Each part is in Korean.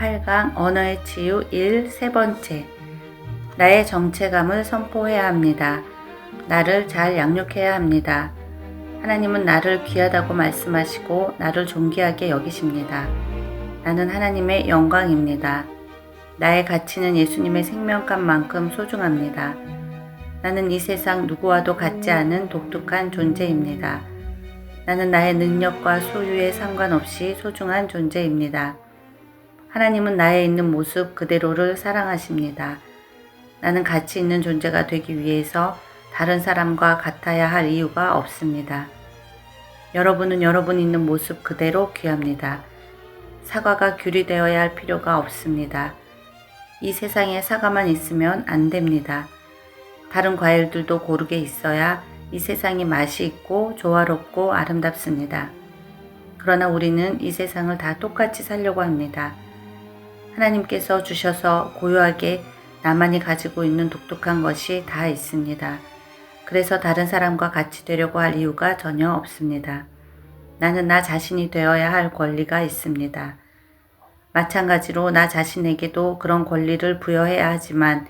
8강 언어의 치유 1 세 번째. 나의 정체감을 선포해야 합니다. 나를 잘 양육해야 합니다. 하나님은 나를 귀하다고 말씀하시고 나를 존귀하게 여기십니다. 나는 하나님의 영광입니다. 나의 가치는 예수님의 생명값만큼 소중합니다. 나는 이 세상 누구와도 같지 않은 독특한 존재입니다. 나는 나의 능력과 소유에 상관없이 소중한 존재입니다. 하나님은 나에 있는 모습 그대로를 사랑하십니다. 나는 가치 있는 존재가 되기 위해서 다른 사람과 같아야 할 이유가 없습니다. 여러분은 여러분 있는 모습 그대로 귀합니다. 사과가 귤이 되어야 할 필요가 없습니다. 이 세상에 사과만 있으면 안 됩니다. 다른 과일들도 고르게 있어야 이 세상이 맛이 있고 조화롭고 아름답습니다. 그러나 우리는 이 세상을 다 똑같이 살려고 합니다. 하나님께서 주셔서 고유하게 나만이 가지고 있는 독특한 것이 다 있습니다. 그래서 다른 사람과 같이 되려고 할 이유가 전혀 없습니다. 나는 나 자신이 되어야 할 권리가 있습니다. 마찬가지로 나 자신에게도 그런 권리를 부여해야 하지만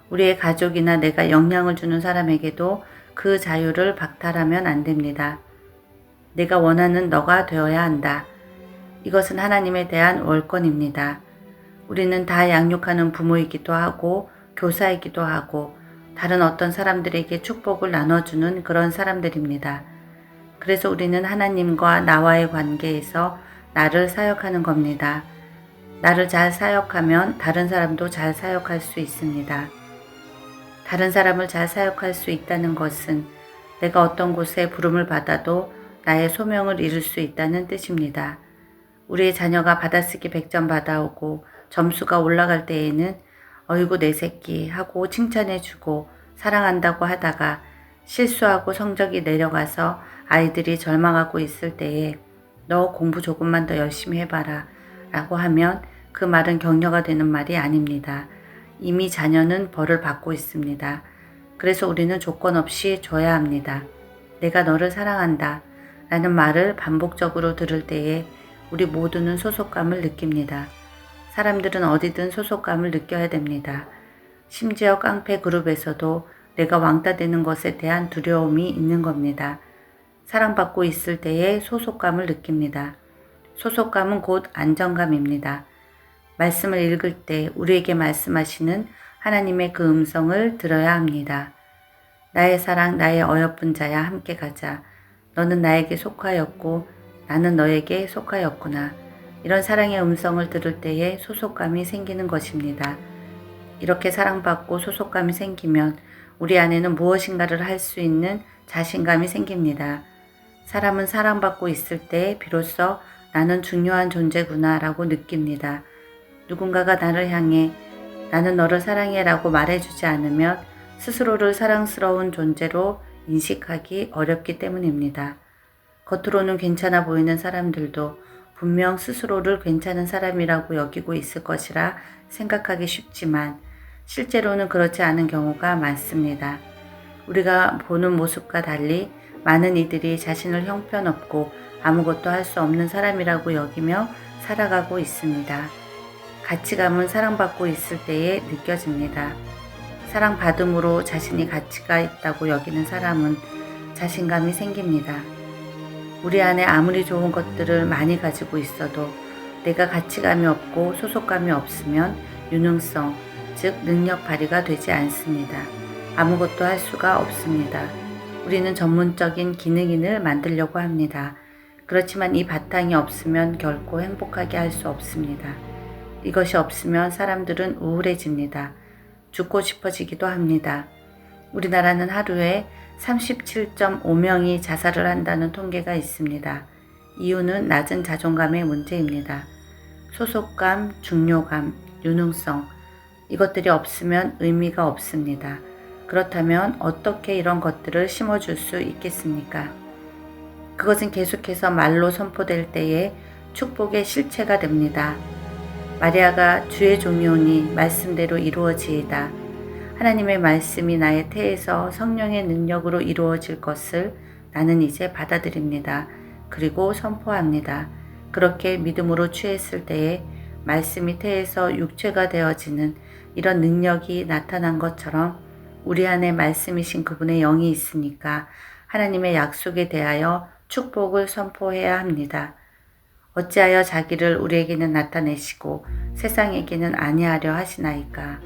우리의 가족이나 내가 영향을 주는 사람에게도 그 자유를 박탈하면 안 됩니다. 내가 원하는 너가 되어야 한다. 이것은 하나님에 대한 월권입니다. 우리는 다 양육하는 부모이기도 하고 교사이기도 하고 다른 어떤 사람들에게 축복을 나눠주는 그런 사람들입니다. 그래서 우리는 하나님과 나와의 관계에서 나를 사역하는 겁니다. 나를 잘 사역하면 다른 사람도 잘 사역할 수 있습니다. 다른 사람을 잘 사역할 수 있다는 것은 내가 어떤 곳에 부름을 받아도 나의 소명을 이룰 수 있다는 뜻입니다. 우리의 자녀가 받아쓰기 100점 받아오고 점수가 올라갈 때에는 어이구 내 새끼 하고 칭찬해주고 사랑한다고 하다가 실수하고 성적이 내려가서 아이들이 절망하고 있을 때에 너 공부 조금만 더 열심히 해봐라 라고 하면 그 말은 격려가 되는 말이 아닙니다. 이미 자녀는 벌을 받고 있습니다. 그래서 우리는 조건 없이 줘야 합니다. 내가 너를 사랑한다 라는 말을 반복적으로 들을 때에 우리 모두는 소속감을 느낍니다. 사람들은 어디든 소속감을 느껴야 됩니다. 심지어 깡패 그룹에서도 내가 왕따 되는 것에 대한 두려움이 있는 겁니다. 사랑받고 있을 때에 소속감을 느낍니다. 소속감은 곧 안정감입니다. 말씀을 읽을 때 우리에게 말씀하시는 하나님의 그 음성을 들어야 합니다. 나의 사랑, 나의 어여쁜 자야 함께 가자. 너는 나에게 속하였고 나는 너에게 속하였구나. 이런 사랑의 음성을 들을 때에 소속감이 생기는 것입니다. 이렇게 사랑받고 소속감이 생기면 우리 안에는 무엇인가를 할 수 있는 자신감이 생깁니다. 사람은 사랑받고 있을 때 비로소 나는 중요한 존재구나 라고 느낍니다. 누군가가 나를 향해 나는 너를 사랑해 라고 말해주지 않으면 스스로를 사랑스러운 존재로 인식하기 어렵기 때문입니다. 겉으로는 괜찮아 보이는 사람들도 분명 스스로를 괜찮은 사람이라고 여기고 있을 것이라 생각하기 쉽지만 실제로는 그렇지 않은 경우가 많습니다. 우리가 보는 모습과 달리 많은 이들이 자신을 형편없고 아무것도 할 수 없는 사람이라고 여기며 살아가고 있습니다. 가치감은 사랑받고 있을 때에 느껴집니다. 사랑받음으로 자신이 가치가 있다고 여기는 사람은 자신감이 생깁니다. 우리 안에 아무리 좋은 것들을 많이 가지고 있어도 내가 가치감이 없고 소속감이 없으면 유능성, 즉 능력 발휘가 되지 않습니다. 아무것도 할 수가 없습니다. 우리는 전문적인 기능인을 만들려고 합니다. 그렇지만 이 바탕이 없으면 결코 행복하게 할 수 없습니다. 이것이 없으면 사람들은 우울해집니다. 죽고 싶어지기도 합니다. 우리나라는 하루에 37.5명이 자살을 한다는 통계가 있습니다. 이유는 낮은 자존감의 문제입니다. 소속감, 중요감, 유능성, 이것들이 없으면 의미가 없습니다. 그렇다면 어떻게 이런 것들을 심어줄 수 있겠습니까? 그것은 계속해서 말로 선포될 때에 축복의 실체가 됩니다. 마리아가 주의 종이오니 말씀대로 이루어지이다. 하나님의 말씀이 나의 태에서 성령의 능력으로 이루어질 것을 나는 이제 받아들입니다. 그리고 선포합니다. 그렇게 믿음으로 취했을 때에 말씀이 태에서 육체가 되어지는 이런 능력이 나타난 것처럼 우리 안에 말씀이신 그분의 영이 있으니까 하나님의 약속에 대하여 축복을 선포해야 합니다. 어찌하여 자기를 우리에게는 나타내시고 세상에게는 아니하려 하시나이까.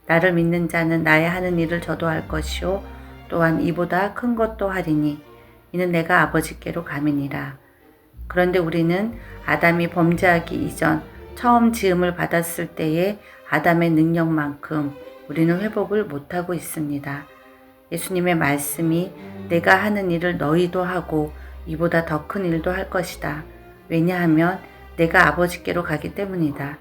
나를 믿는 자는 나의 하는 일을 저도 할 것이요 또한 이보다 큰 것도 하리니 이는 내가 아버지께로 감이니라. 그런데 우리는 아담이 범죄하기 이전 처음 지음을 받았을 때의 아담의 능력만큼 우리는 회복을 못하고 있습니다. 예수님의 말씀이 내가 하는 일을 너희도 하고 이보다 더 큰 일도 할 것이다. 왜냐하면 내가 아버지께로 가기 때문이다.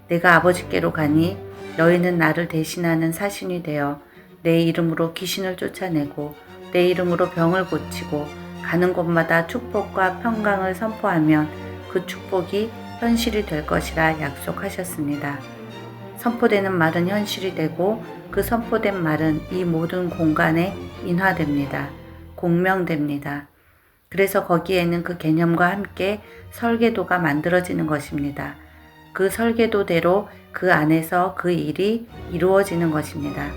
내가 아버지께로 가니 너희는 나를 대신하는 사신이 되어 내 이름으로 귀신을 쫓아내고 내 이름으로 병을 고치고 가는 곳마다 축복과 평강을 선포하면 그 축복이 현실이 될 것이라 약속하셨습니다. 선포되는 말은 현실이 되고 그 선포된 말은 이 모든 공간에 인화됩니다. 공명됩니다. 그래서 거기에는 그 개념과 함께 설계도가 만들어지는 것입니다. 그 설계도대로 그 안에서 그 일이 이루어지는 것입니다.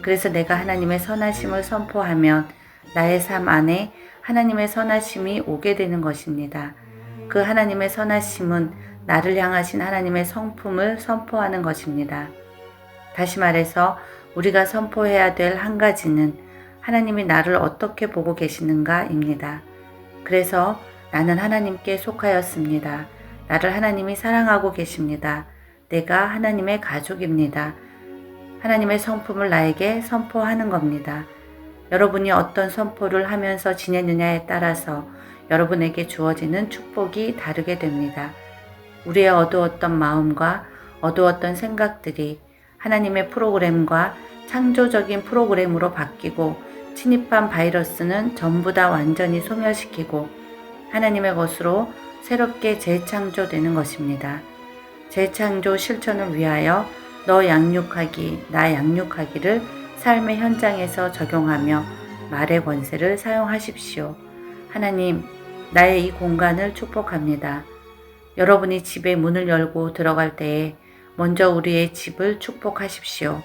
그래서 내가 하나님의 선하심을 선포하면 나의 삶 안에 하나님의 선하심이 오게 되는 것입니다. 그 하나님의 선하심은 나를 향하신 하나님의 성품을 선포하는 것입니다. 다시 말해서 우리가 선포해야 될 한 가지는 하나님이 나를 어떻게 보고 계시는가입니다. 그래서 나는 하나님께 속하였습니다. 나를 하나님이 사랑하고 계십니다. 내가 하나님의 가족입니다. 하나님의 성품을 나에게 선포하는 겁니다. 여러분이 어떤 선포를 하면서 지내느냐에 따라서 여러분에게 주어지는 축복이 다르게 됩니다. 우리의 어두웠던 마음과 어두웠던 생각들이 하나님의 프로그램과 창조적인 프로그램으로 바뀌고 침입한 바이러스는 전부 다 완전히 소멸시키고 하나님의 것으로 새롭게 재창조되는 것입니다. 재창조 실천을 위하여 너 양육하기, 나 양육하기를 삶의 현장에서 적용하며 말의 권세를 사용하십시오. 하나님, 나의 이 공간을 축복합니다. 여러분이 집에 문을 열고 들어갈 때에 먼저 우리의 집을 축복하십시오.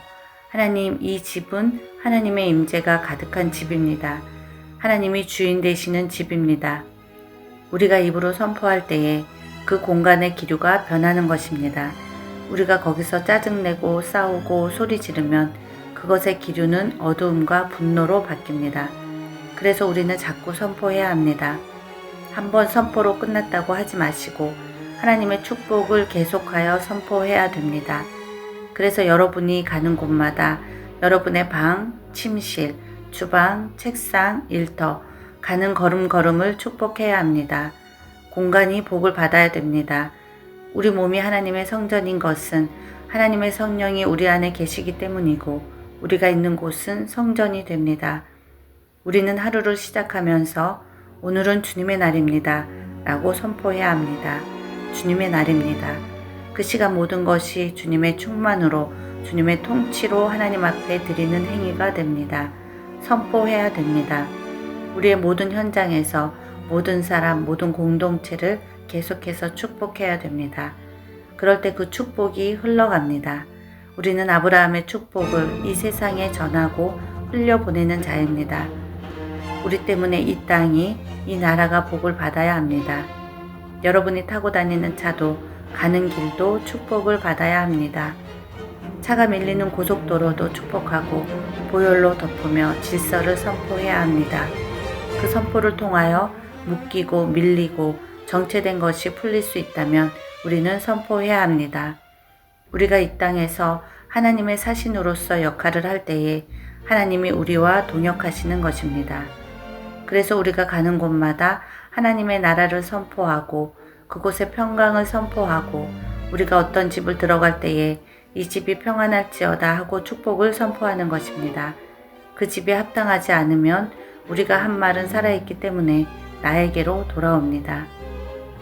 하나님, 이 집은 하나님의 임재가 가득한 집입니다. 하나님이 주인 되시는 집입니다. 우리가 입으로 선포할 때에 그 공간의 기류가 변하는 것입니다. 우리가 거기서 짜증내고 싸우고 소리 지르면 그것의 기류는 어두움과 분노로 바뀝니다. 그래서 우리는 자꾸 선포해야 합니다. 한번 선포로 끝났다고 하지 마시고 하나님의 축복을 계속하여 선포해야 됩니다. 그래서 여러분이 가는 곳마다 여러분의 방, 침실, 주방, 책상, 일터, 가는 걸음걸음을 축복해야 합니다. 공간이 복을 받아야 됩니다. 우리 몸이 하나님의 성전인 것은 하나님의 성령이 우리 안에 계시기 때문이고 우리가 있는 곳은 성전이 됩니다. 우리는 하루를 시작하면서 오늘은 주님의 날입니다. 라고 선포해야 합니다. 주님의 날입니다. 그 시간 모든 것이 주님의 충만으로 주님의 통치로 하나님 앞에 드리는 행위가 됩니다. 선포해야 됩니다. 우리의 모든 현장에서 모든 사람, 모든 공동체를 계속해서 축복해야 됩니다. 그럴 때 그 축복이 흘러갑니다. 우리는 아브라함의 축복을 이 세상에 전하고 흘려보내는 자입니다. 우리 때문에 이 땅이, 이 나라가 복을 받아야 합니다. 여러분이 타고 다니는 차도 가는 길도 축복을 받아야 합니다. 차가 밀리는 고속도로도 축복하고 보혈로 덮으며 질서를 선포해야 합니다. 그 선포를 통하여 묶이고 밀리고 정체된 것이 풀릴 수 있다면 우리는 선포해야 합니다. 우리가 이 땅에서 하나님의 사신으로서 역할을 할 때에 하나님이 우리와 동역하시는 것입니다. 그래서 우리가 가는 곳마다 하나님의 나라를 선포하고 그곳에 평강을 선포하고 우리가 어떤 집을 들어갈 때에 이 집이 평안할지어다 하고 축복을 선포하는 것입니다. 그 집에 합당하지 않으면 우리가 한 말은 살아있기 때문에 나에게로 돌아옵니다.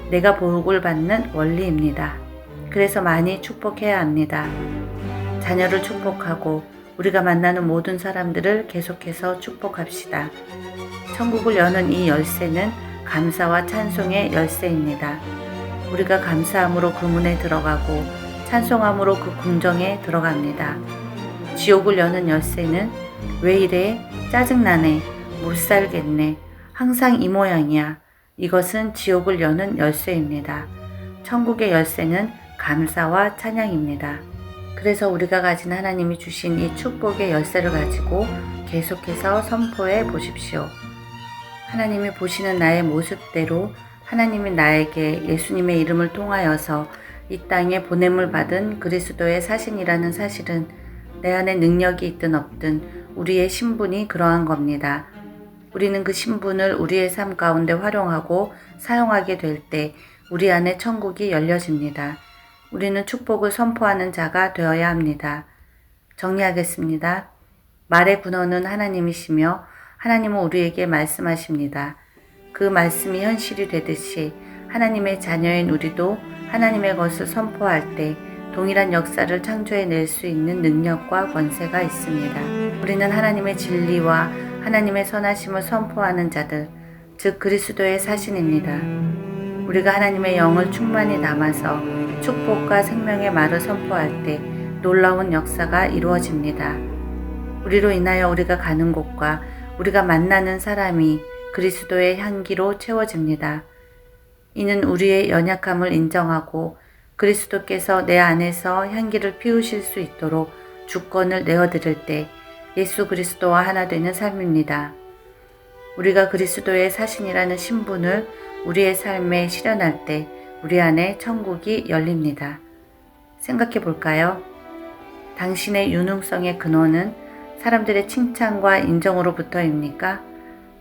내가 복을 받는 원리입니다. 그래서 많이 축복해야 합니다. 자녀를 축복하고 우리가 만나는 모든 사람들을 계속해서 축복합시다. 천국을 여는 이 열쇠는 감사와 찬송의 열쇠입니다. 우리가 감사함으로 그 문에 들어가고 찬송함으로 그 궁정에 들어갑니다. 지옥을 여는 열쇠는 왜 이래? 짜증나네. 못 살겠네. 항상 이 모양이야. 이것은 지옥을 여는 열쇠입니다. 천국의 열쇠는 감사와 찬양입니다. 그래서 우리가 가진 하나님이 주신 이 축복의 열쇠를 가지고 계속해서 선포해 보십시오. 하나님이 보시는 나의 모습대로 하나님이 나에게 예수님의 이름을 통하여서 이 땅에 보냄을 받은 그리스도의 사신이라는 사실은 내 안에 능력이 있든 없든 우리의 신분이 그러한 겁니다. 우리는 그 신분을 우리의 삶 가운데 활용하고 사용하게 될 때 우리 안에 천국이 열려집니다. 우리는 축복을 선포하는 자가 되어야 합니다. 정리하겠습니다. 말의 근원은 하나님이시며 하나님은 우리에게 말씀하십니다. 그 말씀이 현실이 되듯이 하나님의 자녀인 우리도 하나님의 것을 선포할 때 동일한 역사를 창조해낼 수 있는 능력과 권세가 있습니다. 우리는 하나님의 진리와 하나님의 선하심을 선포하는 자들, 즉 그리스도의 사신입니다. 우리가 하나님의 영을 충만히 담아서 축복과 생명의 말을 선포할 때 놀라운 역사가 이루어집니다. 우리로 인하여 우리가 가는 곳과 우리가 만나는 사람이 그리스도의 향기로 채워집니다. 이는 우리의 연약함을 인정하고 그리스도께서 내 안에서 향기를 피우실 수 있도록 주권을 내어드릴 때 예수 그리스도와 하나 되는 삶입니다. 우리가 그리스도의 사신이라는 신분을 우리의 삶에 실현할 때 우리 안에 천국이 열립니다. 생각해 볼까요? 당신의 유능성의 근원은 사람들의 칭찬과 인정으로부터입니까?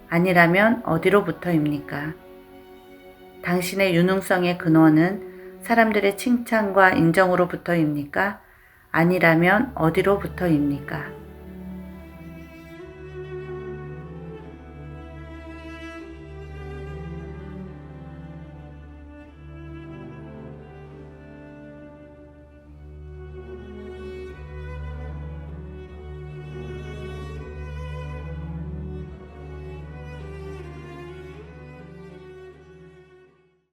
아니라면 어디로부터입니까? 당신의 유능성의 근원은 사람들의 칭찬과 인정으로부터입니까? 아니라면 어디로부터입니까?